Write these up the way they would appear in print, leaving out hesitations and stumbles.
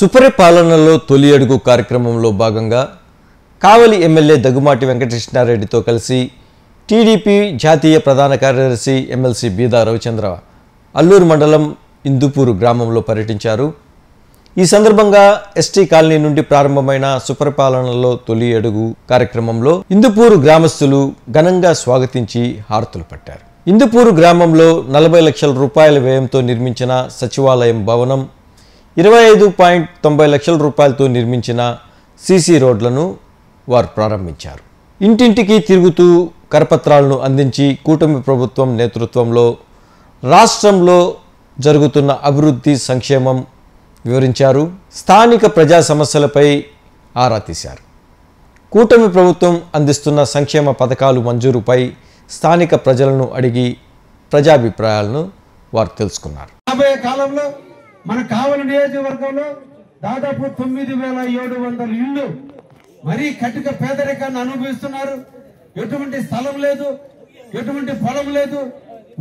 సుపరిపాలనలో తొలి అడుగు కార్యక్రమంలో భాగంగా కావలి ఎమ్మెల్యే దగ్గుమాటి వెంకటకృష్ణారెడ్డితో కలిసి టీడీపీ జాతీయ ప్రధాన కార్యదర్శి ఎమ్మెల్సీ బీదా రవిచంద్ర అల్లూరు మండలం ఇందుపూరు గ్రామంలో పర్యటించారు. ఈ సందర్భంగా ఎస్టీ కాలనీ నుండి ప్రారంభమైన సుపరిపాలనలో తొలి అడుగు కార్యక్రమంలో ఇందుపూరు గ్రామస్తులు ఘనంగా స్వాగతించి హారతులు పట్టారు. ఇందుపూరు గ్రామంలో 40 లక్షల రూపాయల వ్యయంతో నిర్మించిన సచివాలయం భవనం, 25.90 లక్షల రూపాయలతో నిర్మించిన సీసీ రోడ్లను వారు ప్రారంభించారు. ఇంటింటికి తిరుగుతూ కరపత్రాలను అందించి కూటమి ప్రభుత్వం నేతృత్వంలో రాష్ట్రంలో జరుగుతున్న అభివృద్ధి సంక్షేమం వివరించారు. స్థానిక ప్రజా సమస్యలపై ఆరా తీశారు. కూటమి ప్రభుత్వం అందిస్తున్న సంక్షేమ పథకాలు మంజూరుపై స్థానిక ప్రజలను అడిగి ప్రజాభిప్రాయాలను వారు తెలుసుకున్నారు. రాబోయే కాలంలో మన కావలి నియోజకవర్గంలో దాదాపు 9,700 ఇళ్లు మరీ కటిక పేదరికాన్ని అనుభవిస్తున్నారు. ఎటువంటి స్థలం లేదు, ఎటువంటి పొలం లేదు.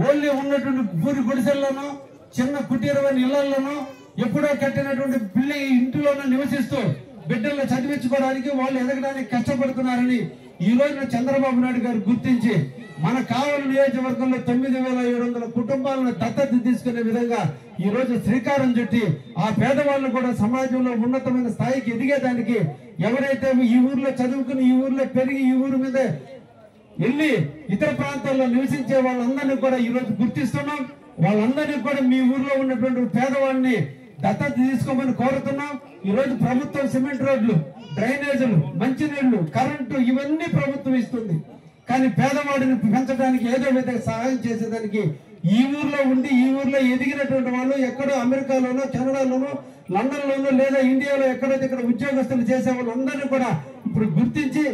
ఓన్లీ ఉన్నటువంటి పూరి గుడిసెల్లోనో చిన్న కుటీరమైన ఇళ్లలోనో ఎప్పుడో కట్టినటువంటి బిల్డింగ్ ఇంటిలోనూ నివసిస్తూ బిడ్డలను చదివించుకోవడానికి వాళ్ళు ఎదగడానికి కష్టపడుతున్నారని ఈ రోజున చంద్రబాబు నాయుడు గారు గుర్తించి మన కావలి నియోజకవర్గంలో 9,700 కుటుంబాలను దత్తత తీసుకునే విధంగా ఈ రోజు శ్రీకారం చుట్టి ఆ పేదవాళ్ళు కూడా సమాజంలో ఉన్నతమైన స్థాయికి ఎదిగేదానికి ఎవరైతే ఈ ఊర్లో చదువుకుని ఈ ఊర్లో పెరిగి ఈ ఊరి మీద వెళ్ళి ఇతర ప్రాంతాల్లో నివసించే వాళ్ళందరినీ కూడా ఈ రోజు గుర్తిస్తున్నాం. వాళ్ళందరినీ కూడా మీ ఊర్లో ఉన్నటువంటి పేదవాళ్ళని దత్తత తీసుకోమని కోరుతున్నాం. ఈ రోజు ప్రభుత్వం సిమెంట్ రోడ్లు, డ్రైనేజీలు, మంచినీళ్లు, కరెంటు ఇవన్నీ ప్రభుత్వం ఇస్తుంది. కానీ పేదవాడిని పెంచడానికి ఏదో విధంగా సహాయం చేసేదానికి ఈ ఊర్లో ఉండి ఈ ఊర్లో ఎదిగినటువంటి వాళ్ళు ఎక్కడో అమెరికాలోనో కెనడాలోనో లండన్లోనో లేదా ఇండియాలో ఎక్కడైతే ఇక్కడ ఉద్యోగస్తులు చేసే వాళ్ళందరినీ కూడా ఇప్పుడు గుర్తించి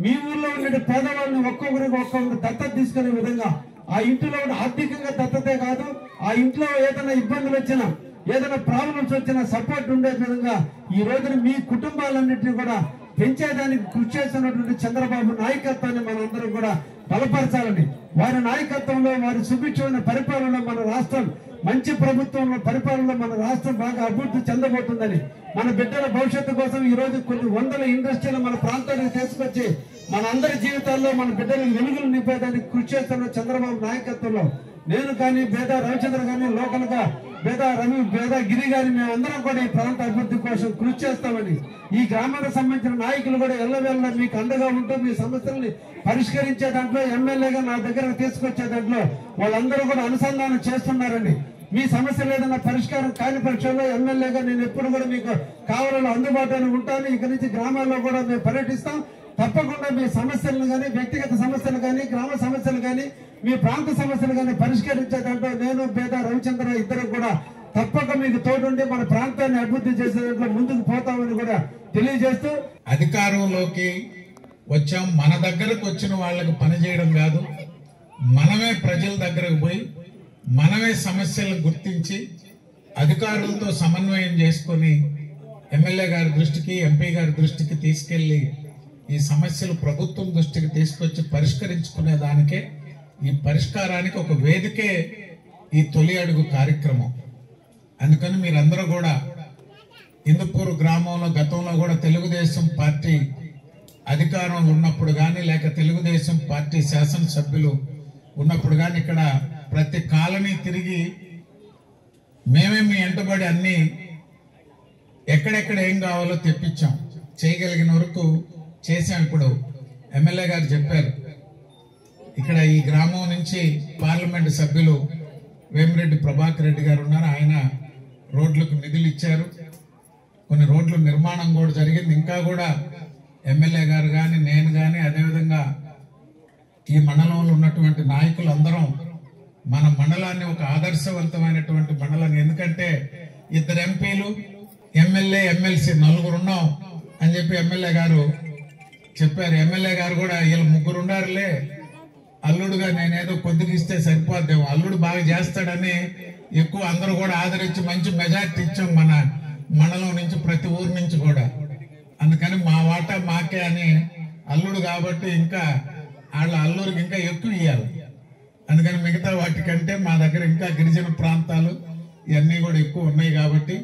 మీ ఊర్లో ఉండే పేదవాళ్ళని ఒక్కొక్కరికి దత్తత తీసుకునే విధంగా ఆ ఇంటిలో ఆర్థికంగా దత్తతే కాదు, ఆ ఇంట్లో ఏదైనా ఇబ్బందులు వచ్చినా ఏదైనా ప్రాబ్లమ్స్ వచ్చినా సపోర్ట్ ఉండే విధంగా ఈ రోజున మీ కుటుంబాలన్నింటినీ కూడా పెంచేదానికి కృషి చేస్తున్నటువంటి చంద్రబాబు నాయకత్వాన్ని మనందరం కూడా బలపరచాలని, వారి నాయకత్వంలో వారి సుభిక్షమైన పరిపాలనలో మన రాష్ట్రం మంచి ప్రభుత్వంలో పరిపాలనలో మన రాష్ట్రం బాగా అభివృద్ధి చెందబోతుందని, మన బిడ్డల భవిష్యత్తు కోసం ఈ రోజు కొన్ని వందల ఇండస్ట్రీలు మన ప్రాంతానికి తీసుకొచ్చి మన అందరి జీవితాల్లో మన బిడ్డలకు వెలుగులు నింపేదానికి కృషి చేస్తున్న చంద్రబాబు నాయకత్వంలో నేను కానీ బేదా రవిచంద్ర కానీ లోకల్ గా బేదా గిరి గారి మేమందరం కూడా ఈ ప్రాంత అభివృద్ధి కోసం కృషి చేస్తామని, ఈ గ్రామానికి సంబంధించిన నాయకులు కూడా ఎల్లవేళ మీకు అండగా ఉంటూ మీ సమస్యల్ని పరిష్కరించే దాంట్లో ఎమ్మెల్యేగా నా దగ్గరకు తీసుకొచ్చే దాంట్లో వాళ్ళందరూ కూడా అనుసంధానం చేస్తున్నారండి. మీ సమస్యలు ఏదైనా పరిష్కారం కాని పక్షంలో ఎమ్మెల్యేగా నేను ఎప్పుడు కూడా మీకు కావాలలో అందుబాటులో ఉంటాను. ఇక నుంచి గ్రామాల్లో కూడా మేము పర్యటిస్తాం. తప్పకుండా మీ సమస్యలను కానీ వ్యక్తిగత సమస్యలు కానీ గ్రామ సమస్యలు కానీ మీ ప్రాంత సమస్యలు కానీ పరిష్కరించే దాంట్లో నేను బేదా రవిచంద్ర ఇద్దరు కూడా తప్పక మీకు తోడుండి మన ప్రాంతాన్ని అభివృద్ధి చేసే దాంట్లో ముందుకు పోతామని కూడా తెలియజేస్తూ, అధికారంలోకి వచ్చాం, మన దగ్గరకు వచ్చిన వాళ్ళకి పనిచేయడం కాదు, మనమే ప్రజల దగ్గరకు పోయి మనమే సమస్యలను గుర్తించి అధికారులతో సమన్వయం చేసుకొని ఎమ్మెల్యే గారి దృష్టికి ఎంపీ గారి దృష్టికి తీసుకెళ్లి ఈ సమస్యలు ప్రభుత్వం దృష్టికి తీసుకొచ్చి పరిష్కరించుకునే దానికే, ఈ పరిష్కారానికి ఒక వేదికే ఈ తొలి అడుగు కార్యక్రమం. అందుకని మీరందరూ కూడా ఇందుపూరు గ్రామంలో గతంలో కూడా తెలుగుదేశం పార్టీ అధికారంలో ఉన్నప్పుడు కానీ లేక తెలుగుదేశం పార్టీ శాసనసభ్యులు ఉన్నప్పుడు కానీ ఇక్కడ ప్రతి కాలనీ తిరిగి మేమే మీ వెంటబడి అన్ని ఎక్కడెక్కడ ఏం కావాలో తెప్పించాం, చేయగలిగిన వరకు చేశాం. ఇప్పుడు ఎమ్మెల్యే గారు చెప్పారు, ఇక్కడ ఈ గ్రామం నుంచి పార్లమెంటు సభ్యులు వేమిరెడ్డి ప్రభాకర్ రెడ్డి గారు ఉన్నారు. ఆయన రోడ్లకు నిధులు ఇచ్చారు, కొన్ని రోడ్ల నిర్మాణం కూడా జరిగింది. ఇంకా కూడా ఎమ్మెల్యే గారు కానీ నేను కానీ అదేవిధంగా ఈ మండలంలో ఉన్నటువంటి నాయకులు అందరం మన మండలాన్ని ఒక ఆదర్శవంతమైనటువంటి మండలం, ఎందుకంటే 2 ఎంపీలు ఎమ్మెల్యే ఎమ్మెల్సీ 4 ఉన్నాం అని చెప్పి ఎమ్మెల్యే గారు చెప్పారు. ఎమ్మెల్యే గారు కూడా వీళ్ళు 3 ఉండారులే, అల్లుడుగా నేనేదో కొద్దిగా ఇస్తే సరిపోద్దేమో, అల్లుడు బాగా చేస్తాడని ఎక్కువ అందరూ కూడా ఆదరించి మంచి మెజార్టీ ఇచ్చాం మన మండలం నుంచి, ప్రతి ఊరు నుంచి కూడా. అందుకని మా వాటా మాకే అని అల్లుడు కాబట్టి ఇంకా వాళ్ళ అల్లూరికి ఇంకా ఎక్కువ ఇవ్వాలి. అందుకని మిగతా వాటికంటే మా దగ్గర ఇంకా గిరిజన ప్రాంతాలు ఇవన్నీ కూడా ఎక్కువ ఉన్నాయి కాబట్టి